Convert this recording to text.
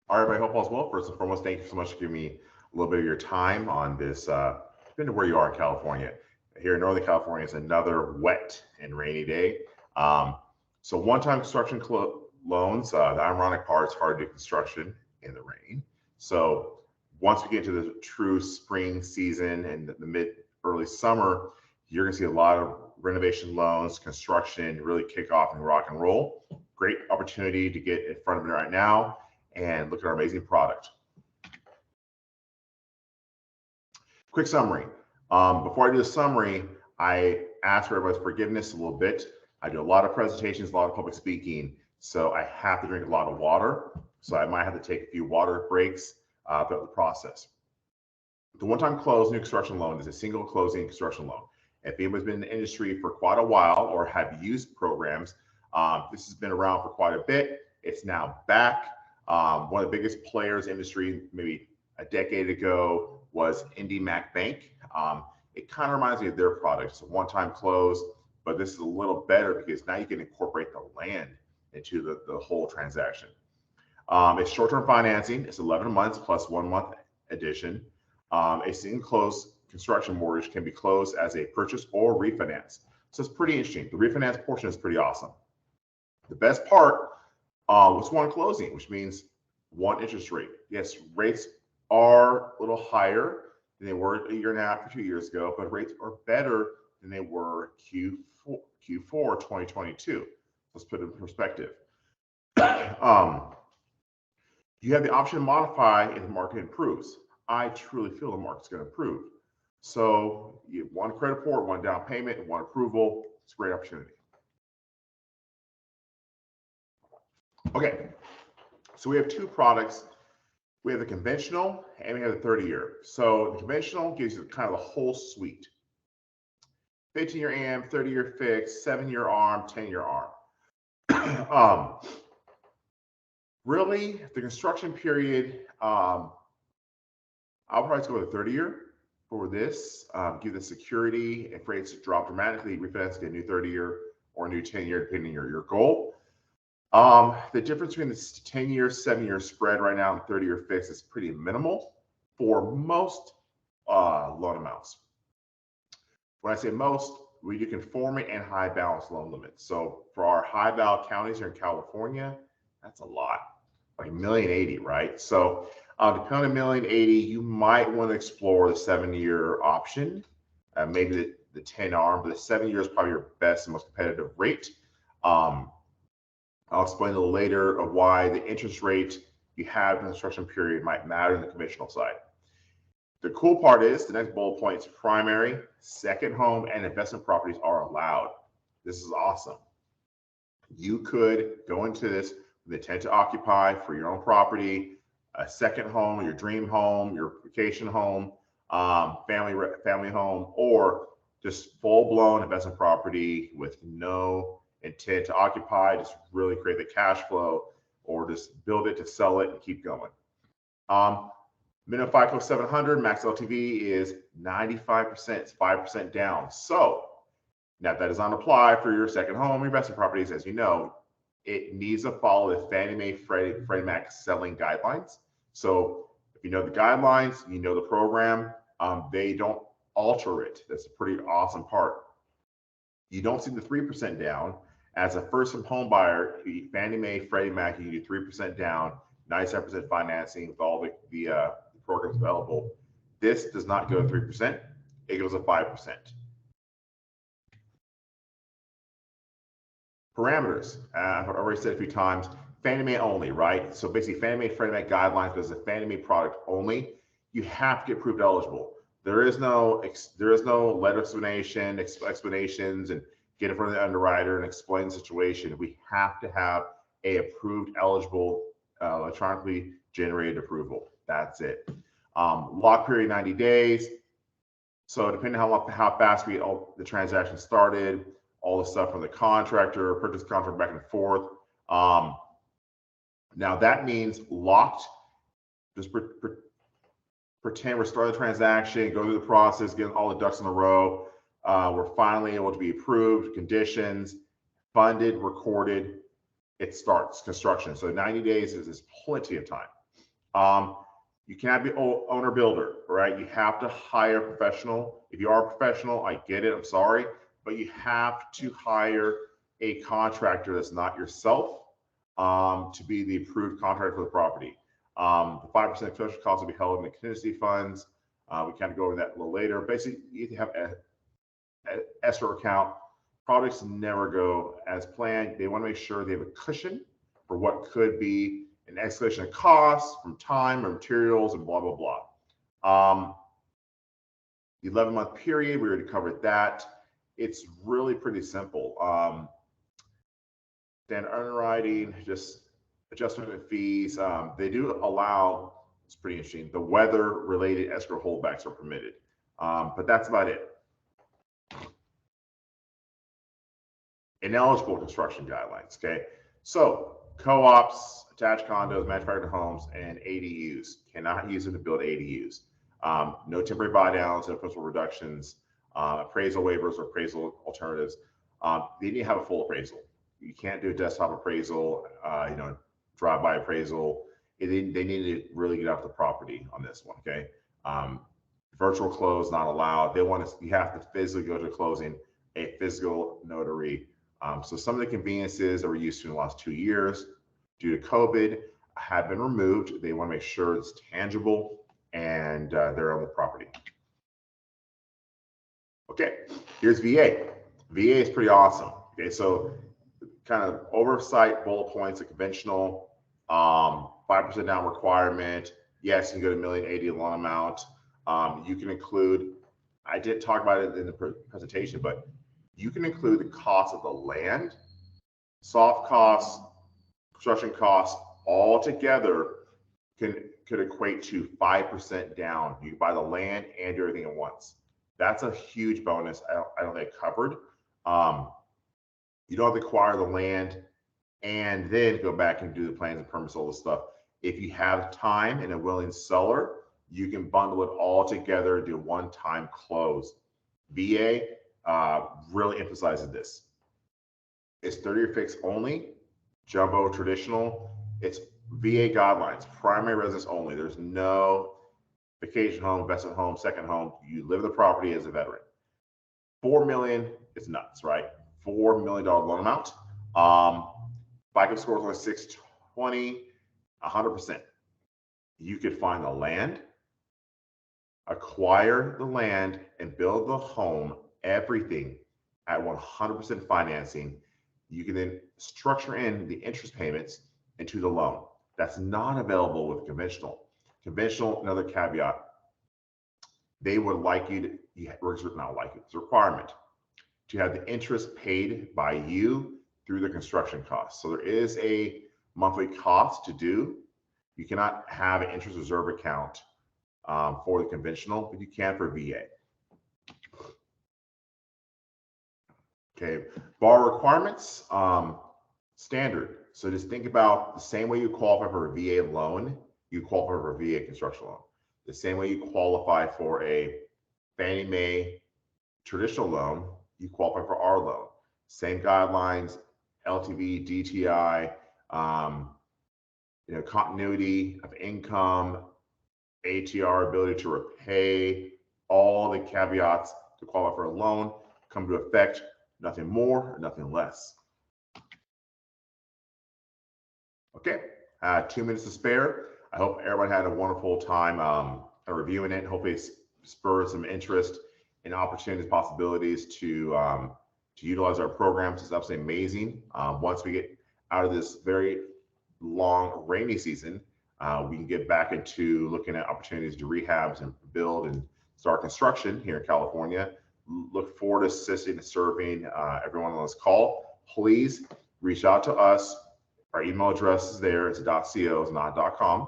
All right, everybody, hope all's well. First and foremost, thank you so much for giving me a little bit of your time on this, depending on where you are in California. Here in Northern California, it's another wet and rainy day. Um, so one-time construction loans, the ironic part is hard to do construction in the rain. So once we get into the true spring season and the mid early summer, you're gonna see a lot of renovation loans, construction really kick off and rock and roll. Great opportunity to get in front of it right now and look at our amazing product. Quick summary. Before I do the summary, I ask for everybody's forgiveness a little bit. I do a lot of presentations, a lot of public speaking, so I have to drink a lot of water. So I might have to take a few water breaks throughout the process. The one-time close new construction loan is a single closing construction loan. If anybody's been in the industry for quite a while or have used programs, this has been around for quite a bit. It's now back. One of the biggest players in the industry, maybe a decade ago, was IndyMac Bank. It kind of reminds me of their product. It's a one-time close, but this is a little better because now you can incorporate the land into the whole transaction. It's short-term financing. It's 11 months plus 1 month addition. A single close construction mortgage can be closed as a purchase or refinance. So it's pretty interesting. The refinance portion is pretty awesome. The best part was one closing, which means one interest rate. Yes, rates are a little higher than they were a year and a half or 2 years ago, but rates are better than they were Q4 2022. Let's put it in perspective. You have the option to modify if the market improves. I truly feel the market's going to improve. So you have one credit report, one down payment, and one approval. It's a great opportunity. Okay, so we have two products. We have the conventional and we have the 30-year. So the conventional gives you kind of the whole suite. 15-year AM, 30-year fixed, 7-year ARM, 10-year ARM. Really, the construction period, I'll probably go with a 30-year for this. Give the security. If rates drop dramatically, refinance, get a new 30-year or a new 10-year, depending on your goal. The difference between the 10-year, 7-year spread right now and 30-year fixed is pretty minimal for most loan amounts. When I say most, we do conforming and high balance loan limits. So for our high val counties here in California, that's a lot, like $1,080,000, right? So depending on $1,080,000, you might want to explore the 7-year option, maybe the 10 ARM, but the 7-year is probably your best and most competitive rate. I'll explain a little later of why the interest rate you have in the construction period might matter in the conventional side. The cool part is the next bullet point is primary, second home, and investment properties are allowed. This is awesome. You could go into this with the intent to occupy for your own property, a second home, your dream home, your vacation home, family home, or just full-blown investment property with no intent to occupy, just really create the cash flow, or just build it to sell it and keep going. Minimum FICO 700, max LTV is 95%, it's 5% down. So now that does not apply for your second home investment properties. As you know, it needs to follow the Fannie Mae Freddie Mac selling guidelines. So if you know the guidelines, you know the program, they don't alter it. That's a pretty awesome part. You don't see the 3% down. As a first-time home buyer, Fannie Mae, Freddie Mac, you can do 3% down, 97% financing with all the programs available. This does not go to 3%, it goes to 5%. Parameters, I've already said a few times, Fannie Mae only, right? So basically Fannie Mae, Freddie Mac guidelines, but as a Fannie Mae product only, you have to get approved eligible. There is no letter explanation, explanations, and get in front of the underwriter and explain the situation. We have to have a approved, eligible, electronically generated approval. That's it. Lock period 90 days. So depending on how fast we get all the transactions started, all the stuff from the contractor, purchase contract back and forth. Now that means locked. Just pretend we're starting the transaction, go through the process, getting all the ducks in a row. We're finally able to be approved, conditions, funded, recorded. It starts construction. So 90 days is plenty of time. You cannot be owner builder, right? You have to hire a professional. If you are a professional, I get it, I'm sorry, but you have to hire a contractor that's not yourself to be the approved contractor for the property. The 5% construction costs will be held in the contingency funds. We kind of go over that a little later. Basically, you need to have an escrow account. Projects never go as planned. They want to make sure they have a cushion for what could be an escalation of costs from time or materials and blah, blah, blah. The 11-month period, we already covered that. It's really pretty simple. Standard underwriting, just adjustment of fees. They do allow, it's pretty interesting, the weather-related escrow holdbacks are permitted. But that's about it. Ineligible construction guidelines, okay? So co-ops, attached condos, manufactured homes, and ADUs cannot use them to build ADUs. No temporary buy downs, no principal reductions, appraisal waivers or appraisal alternatives. They need to have a full appraisal. You can't do a desktop appraisal, drive-by appraisal. They need to really get out the property on this one, okay? Virtual close not allowed. You have to physically go to closing, a physical notary. So some of the conveniences that we're used to in the last 2 years due to COVID have been removed. They want to make sure it's tangible and they're on the property. Okay, here's VA. VA is pretty awesome. Okay, so kind of oversight bullet points, a conventional 5% down requirement. Yes, you can go to $1,080,000 loan amount. You can include, I didn't talk about it in the presentation, but you can include the cost of the land, soft costs, construction costs, all together could equate to 5% down. You can buy the land and do everything at once. That's a huge bonus. I don't think covered. You don't have to acquire the land and then go back and do the plans and permits, all this stuff. If you have time and a willing seller, you can bundle it all together, do a one-time close. VA really emphasizes this. It's 30-year fixed only, jumbo traditional. It's VA guidelines, primary residence only. There's no vacation home, investment home, second home. You live in the property as a veteran. $4 million is nuts, right? $4 million loan amount. FICO score is only 620, 100%. You could find the land, acquire the land, and build the home, everything at 100% financing. You can then structure in the interest payments into the loan. That's not available with conventional. Conventional, another caveat, they would like you to, not like it, it's a requirement to have the interest paid by you through the construction costs. So there is a monthly cost to do. You cannot have an interest reserve account for the conventional, but you can for VA. Okay, borrower requirements, standard. So just think about the same way you qualify for a VA loan, you qualify for a VA construction loan. The same way you qualify for a Fannie Mae traditional loan, you qualify for our loan. Same guidelines, LTV, DTI, continuity of income, ATR, ability to repay, all the caveats to qualify for a loan come to effect. Nothing more, nothing less. Okay, 2 minutes to spare. I hope everyone had a wonderful time reviewing it. Hopefully it spurred some interest and opportunities, possibilities to utilize our programs. It's absolutely amazing. Once we get out of this very long rainy season, we can get back into looking at opportunities to rehabs and build and start construction here in California. Look forward to assisting and serving everyone on this call. Please reach out to us. Our email address is there. It's .co, it's not .com.